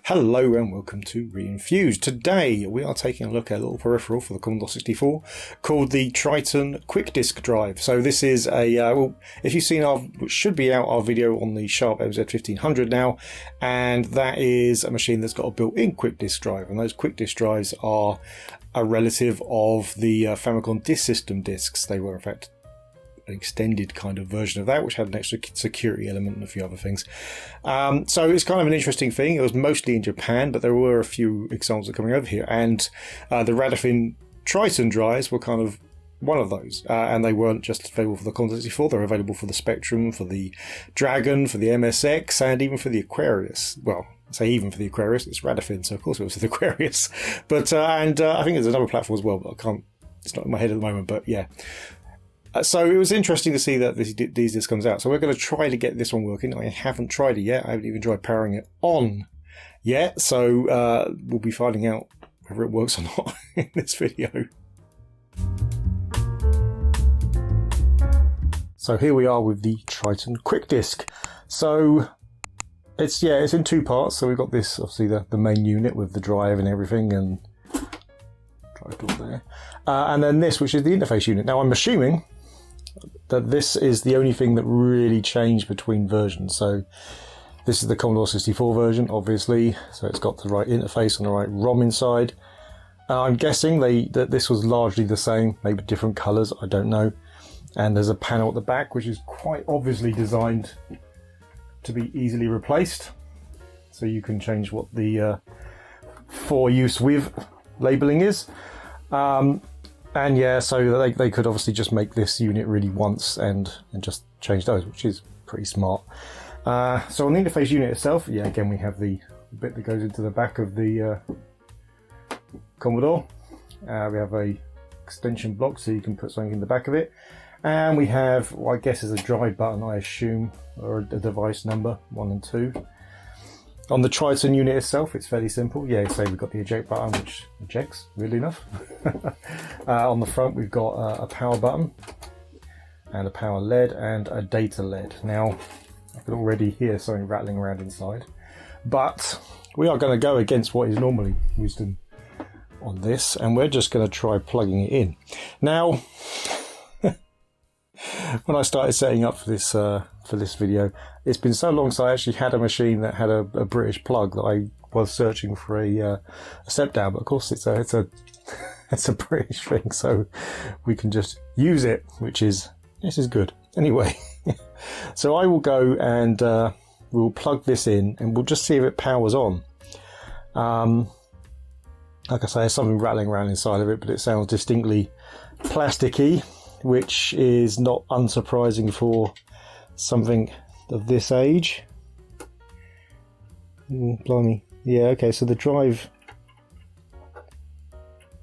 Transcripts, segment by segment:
Hello and welcome to Reinfused. Today we are taking a look at a little peripheral for the Commodore 64 called the Triton Quick Disk Drive. So this is a, if you've seen our, which should be out, our video on the Sharp MZ1500 now, and that is a machine that's got a built-in quick disk drive, and those quick disk drives are a relative of the Famicom Disk System disks. They were in fact an extended kind of version of that, which had an extra security element and a few other things. So it's kind of an interesting thing. It was mostly in Japan, but there were a few examples coming over here, and the Radofin Triton drives were kind of one of those, and they weren't just available for the Commodore 64, they were available for the Spectrum, for the Dragon, for the MSX, and even for the Aquarius. Well, I say even for the Aquarius, it's Radofin, so of course it was the Aquarius. But I think there's another platform as well, but it's not in my head at the moment, but yeah. So it was interesting to see that these discs comes out. So we're going to try to get this one working. I haven't tried it yet. I haven't even tried powering it on yet. So we'll be finding out whether it works or not in this video. So here we are with the Triton Quick Disk. So it's in two parts. So we've got this, obviously the main unit with the drive and everything, and drive door there, and then this, which is the interface unit. Now I'm assuming that this is the only thing that really changed between versions. So this is the Commodore 64 version, obviously, so it's got the right interface and the right ROM inside. I'm guessing that this was largely the same, maybe different colours, I don't know. And there's a panel at the back which is quite obviously designed to be easily replaced, so you can change what the for use with labelling is. And yeah, so they could obviously just make this unit really once and just change those, which is pretty smart. So on the interface unit itself, yeah, again we have the bit that goes into the back of the Commodore. We have a extension block so you can put something in the back of it. And we have, what I guess is a drive button, I assume, or a device number, 1 and 2. On the Triton unit itself, it's fairly simple. Yeah, so we've got the eject button, which ejects, weirdly enough. On the front, we've got a power button, and a power LED, and a data LED. Now, I can already hear something rattling around inside, but we are going to go against what is normally wisdom on this, and we're just going to try plugging it in. Now, when I started setting up for this video, it's been so long since I actually had a machine that had a British plug that I was searching for a step down, but of course it's a British thing, so we can just use it, this is good. Anyway, so I will go and we'll plug this in and we'll just see if it powers on. Like I say, there's something rattling around inside of it, but it sounds distinctly plasticky, which is not unsurprising for something of this age. Blimey. Yeah, okay, so the drive,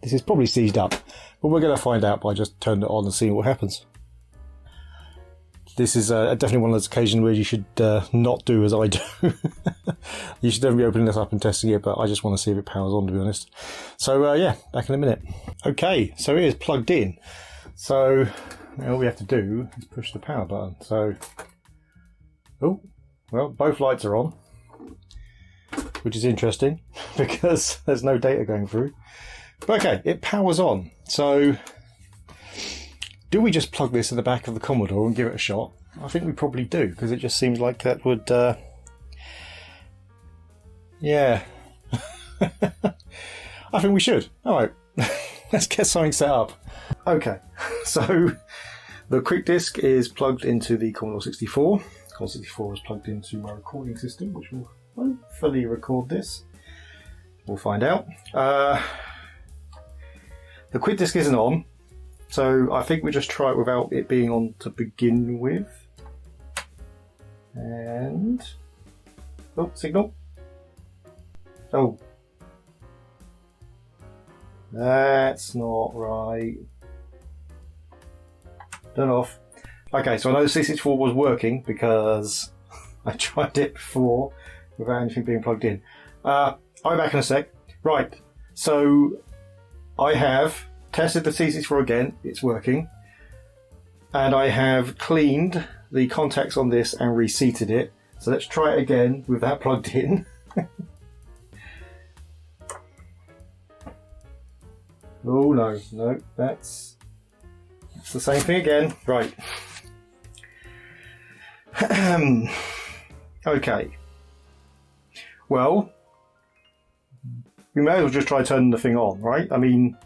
this is probably seized up, but we're going to find out by just turning it on and seeing what happens. This is definitely one of those occasions where you should not do as I do. You should definitely be opening this up and testing it, but I just want to see if it powers on, to be honest. So yeah, back in a minute. Okay, so it is plugged in. So all we have to do is push the power button. So, oh, well, both lights are on, which is interesting because there's no data going through. But okay, it powers on. So, do we just plug this in the back of the Commodore and give it a shot? I think we probably do, because it just seems like that would, yeah. I think we should. All right, let's get something set up. Okay, so the quick disk is plugged into the Commodore 64. Commodore 64 is plugged into my recording system, which will hopefully record this. We'll find out. The quick disk isn't on, so I think we just try it without it being on to begin with. And oh, signal. Oh, that's not right. Turn off. Okay, so I know the C64 was working because I tried it before without anything being plugged in. I'll be back in a sec. Right, so I have tested the C64 again, it's working. And I have cleaned the contacts on this and reseated it. So let's try it again with that plugged in. Oh no, no, that's the same thing again. Right. Okay. Well, we may as well just try turning the thing on, right? I mean,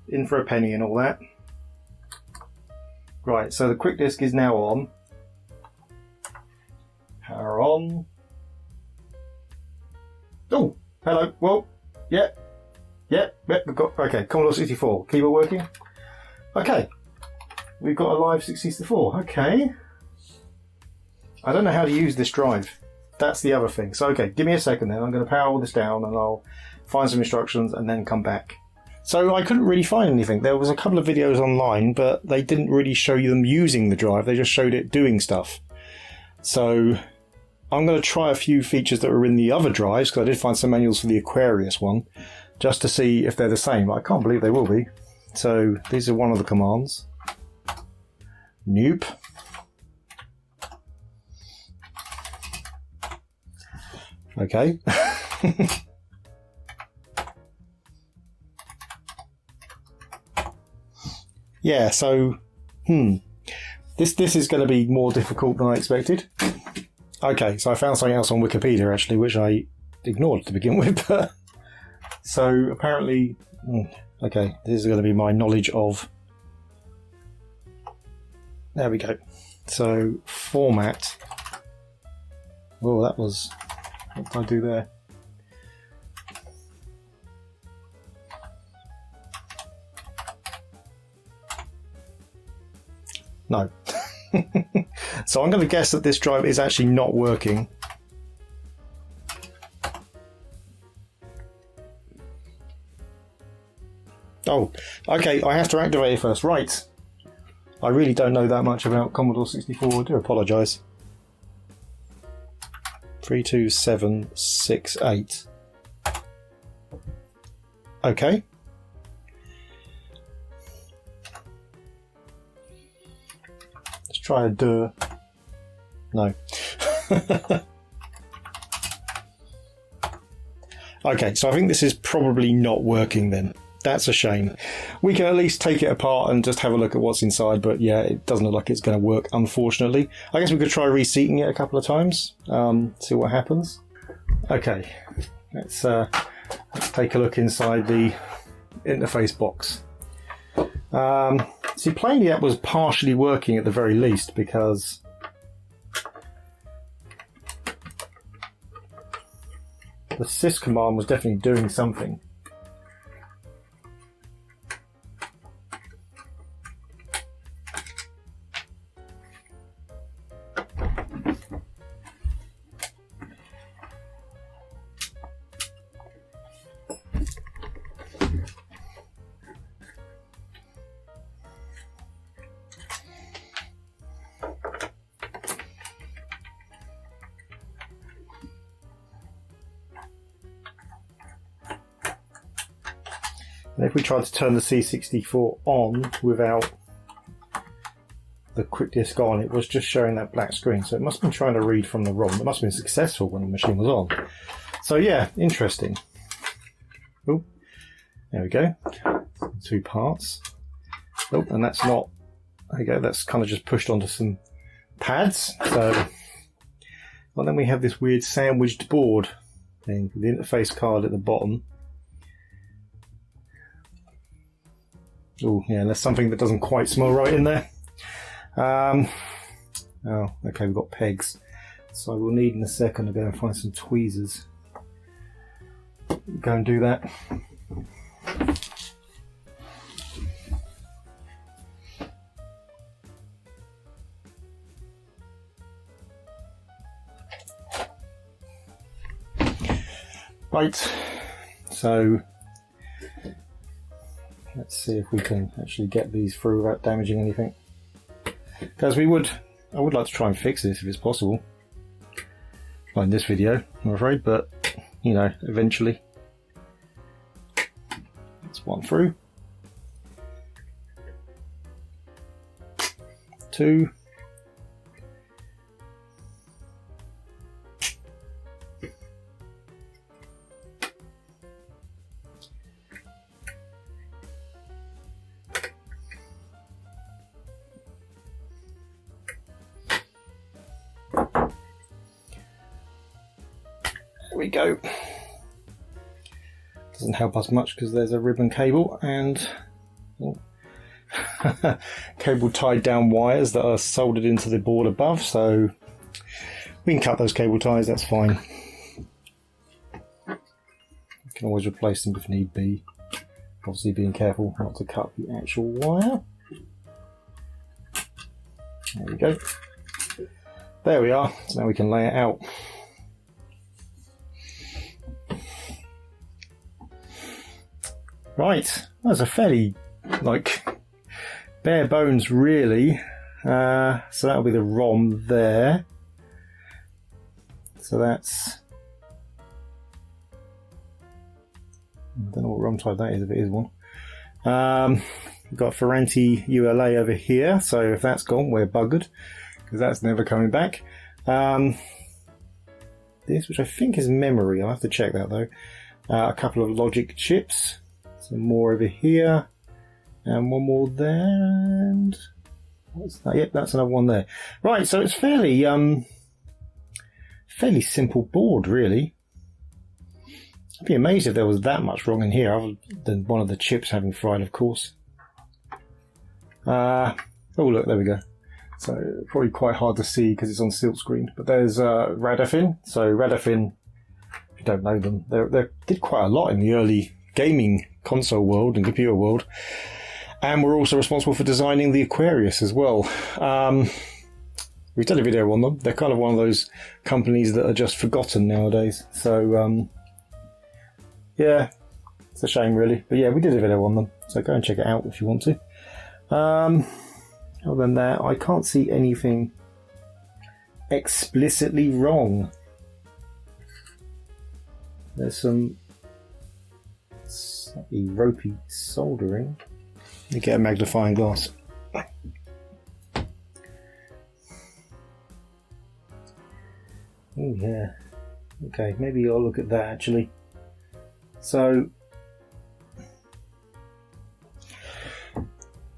in for a penny and all that. Right, so the quick disk is now on. Power on. Oh, hello. Well, yeah, we've got, okay, Commodore 64. Keyboard working? Okay, we've got a live 64. Okay. I don't know how to use this drive. That's the other thing. So, okay, give me a second then. I'm going to power all this down and I'll find some instructions and then come back. So I couldn't really find anything. There was a couple of videos online, but they didn't really show you them using the drive. They just showed it doing stuff. So I'm going to try a few features that were in the other drives, because I did find some manuals for the Aquarius one, just to see if they're the same. I can't believe they will be. So these are one of the commands. Nope. Okay. Yeah, so this is going to be more difficult than I expected. Okay, so I found something else on Wikipedia actually, which I ignored to begin with. So apparently, okay, this is going to be my knowledge of. There we go. So format. Oh, that was. What did I do there? No. So I'm going to guess that this drive is actually not working. Oh, okay, I have to activate it first. Right. I really don't know that much about Commodore 64. I do apologise. 32768. Okay. Let's try a duh. No. Okay, so I think this is probably not working then. That's a shame. We can at least take it apart and just have a look at what's inside, but yeah, it doesn't look like it's going to work, unfortunately. I guess we could try reseating it a couple of times, see what happens. Okay, let's take a look inside the interface box. See, plainly that was partially working at the very least, because the sys command was definitely doing something. And if we try to turn the C64 on without the quick disk on, it was just showing that black screen. So it must have been trying to read from the ROM. It must have been successful when the machine was on. So yeah, interesting. Oh, there we go. 2 parts. Oh, and that's not. There you go. That's kind of just pushed onto some pads. So, well, then we have this weird sandwiched board thing. The interface card at the bottom. Oh, yeah, there's something that doesn't quite smell right in there. Oh, okay, we've got pegs. So we'll need in a second to go and find some tweezers. Go and do that. Right, so let's see if we can actually get these through without damaging anything. Because I would like to try and fix this if it's possible. Not in this video, I'm afraid, but you know, eventually. That's one through. 2. we go. Doesn't help us much because there's a ribbon cable and cable tied down wires that are soldered into the board above, so we can cut those cable ties, that's fine. We can always replace them if need be. Obviously being careful not to cut the actual wire. There we go. There we are, so now we can lay it out. Right, that's a fairly, bare bones really. So that'll be the ROM there. So that's... I don't know what ROM type that is, if it is one. We've got Ferranti ULA over here, so if that's gone, we're buggered, because that's never coming back. This, which I think is memory, I'll have to check that though. A couple of logic chips. Some more over here, and one more there, and what's that? Yep, that's another one there. Right, so it's fairly simple board, really. I'd be amazed if there was that much wrong in here, other than one of the chips having fried, of course. Oh look, there we go. So probably quite hard to see because it's on silk screen. But there's Radofin. So Radofin, if you don't know them, they did quite a lot in the early gaming console world and computer world, and we're also responsible for designing the Aquarius as well. We've done a video on them. They're kind of one of those companies that are just forgotten nowadays, so yeah, it's a shame really, but yeah, we did a video on them, so go and check it out if you want to. Other than that, I can't see anything explicitly wrong. There's some slightly ropey soldering. Let me get a magnifying glass. Oh yeah. Okay, maybe I'll look at that actually. So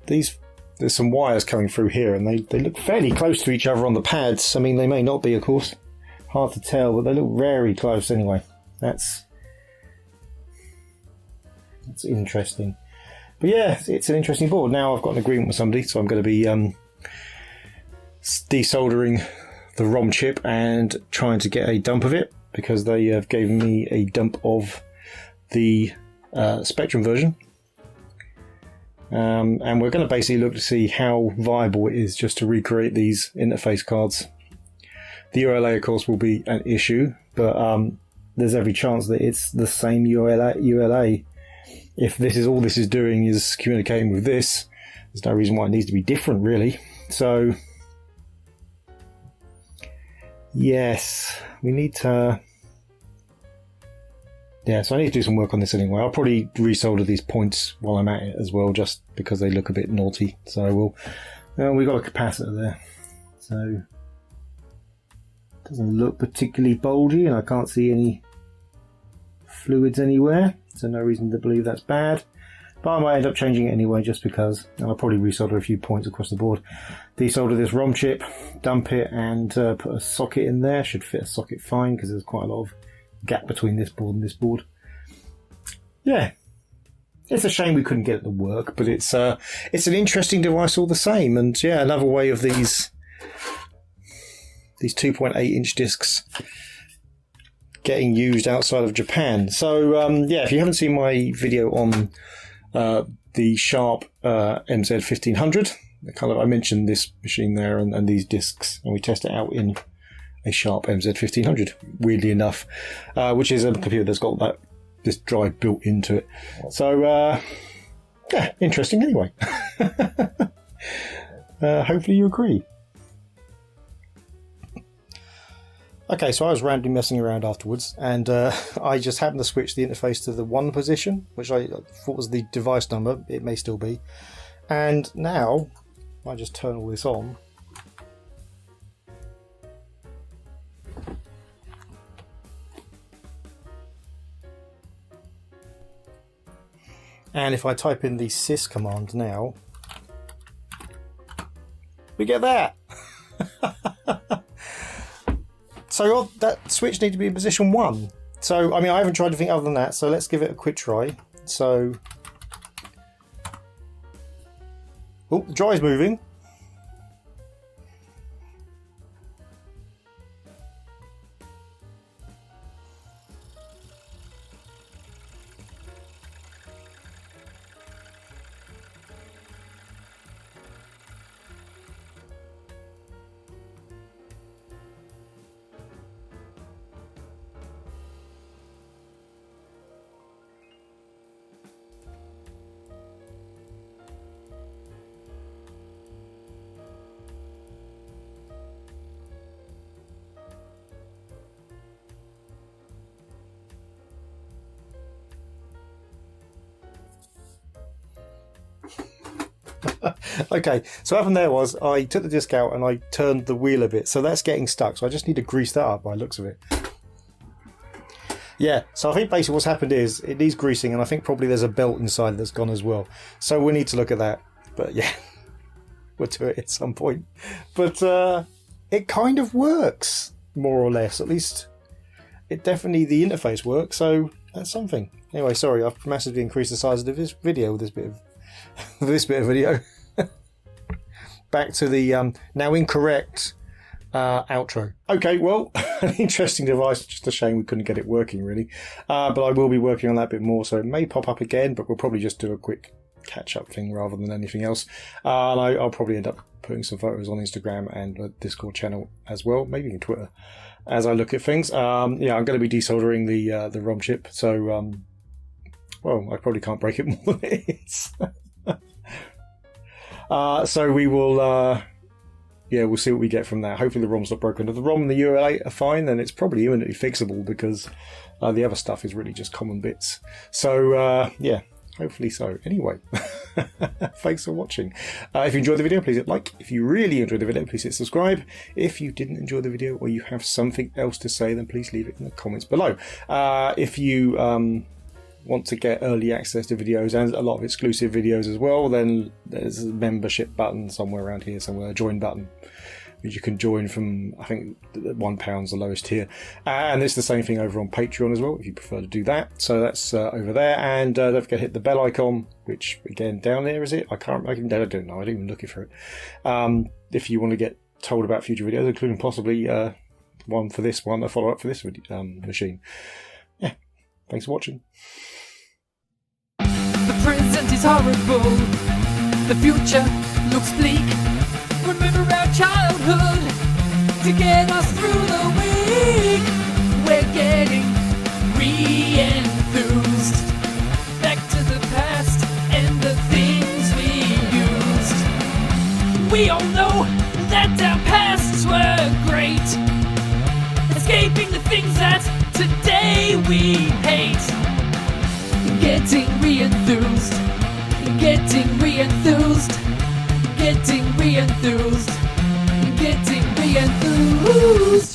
there's some wires coming through here, and they look fairly close to each other on the pads. I mean, they may not be, of course. Hard to tell, but they look very close anyway. That's interesting. But yeah, it's an interesting board. Now I've got an agreement with somebody, so I'm going to be desoldering the ROM chip and trying to get a dump of it, because they have given me a dump of the Spectrum version. And we're going to basically look to see how viable it is just to recreate these interface cards. The ULA, of course, will be an issue, but there's every chance that it's the same ULA. If this is all this is doing is communicating with this, there's no reason why it needs to be different, really. So, yes, we need to... Yeah, so I need to do some work on this anyway. I'll probably resolder these points while I'm at it as well, just because they look a bit naughty. So we've got a capacitor there. So it doesn't look particularly bulgy, and I can't see any fluids anywhere. So no reason to believe that's bad. But I might end up changing it anyway, just because. And I'll probably resolder a few points across the board. Desolder this ROM chip, dump it, and put a socket in there. Should fit a socket fine, because there's quite a lot of gap between this board and this board. Yeah, it's a shame we couldn't get it to work, but it's an interesting device all the same. And yeah, another way of these 2.8-inch discs getting used outside of Japan. So yeah, if you haven't seen my video on the Sharp MZ1500, I mentioned this machine there and these discs, and we test it out in a Sharp MZ1500, weirdly enough, which is a computer that's got this drive built into it. So, yeah, interesting anyway. Hopefully you agree. Okay, so I was randomly messing around afterwards, and I just happened to switch the interface to the 1 position, which I thought was the device number. It may still be. And now, I just turn all this on. And if I type in the sys command now, we get that. So that switch needs to be in position 1. So, I mean, I haven't tried anything other than that, so let's give it a quick try. So, oh, the dry's moving. Okay, so what happened there was I took the disc out and I turned the wheel a bit, so that's getting stuck, so I just need to grease that up by the looks of it. Yeah, so I think basically what's happened is it needs greasing, and I think probably there's a belt inside that's gone as well, so we need to look at that. But yeah, we'll do it at some point. But it kind of works, more or less, at least it definitely, the interface works, so that's something. Anyway, sorry, I've massively increased the size of this video with this bit of video. Back to the now incorrect outro. Okay, well, an interesting device. Just a shame we couldn't get it working, really. But I will be working on that a bit more, so it may pop up again, but we'll probably just do a quick catch-up thing rather than anything else. And I'll probably end up putting some photos on Instagram and a Discord channel as well, maybe even Twitter, as I look at things. Yeah, I'm going to be desoldering the ROM chip, so well, I probably can't break it more than it is. So we will, yeah, we'll see what we get from that. Hopefully the ROM's not broken. If the ROM and the UL8 are fine, then it's probably imminently fixable, because the other stuff is really just common bits. So, yeah, hopefully so. Anyway, thanks for watching. If you enjoyed the video, please hit like. If you really enjoyed the video, please hit subscribe. If you didn't enjoy the video or you have something else to say, then please leave it in the comments below. If you want to get early access to videos and a lot of exclusive videos as well, then there's a membership button somewhere around here, somewhere, a join button, which you can join from, I think, £1 the lowest tier. And it's the same thing over on Patreon as well, if you prefer to do that. So that's over there. And don't forget to hit the bell icon, which, again, down there, is it? I don't know. I didn't even look for it. If you want to get told about future videos, including possibly one for this one, a follow-up for this machine. Yeah, thanks for watching. The present is horrible, the future looks bleak. Remember our childhood to get us through the week. We're getting re-enthused, back to the past and the things we used. We all know that our pasts were great, escaping the things that today we hate. Getting re-enthused, getting re-enthused, getting re-enthused, getting re-enthused.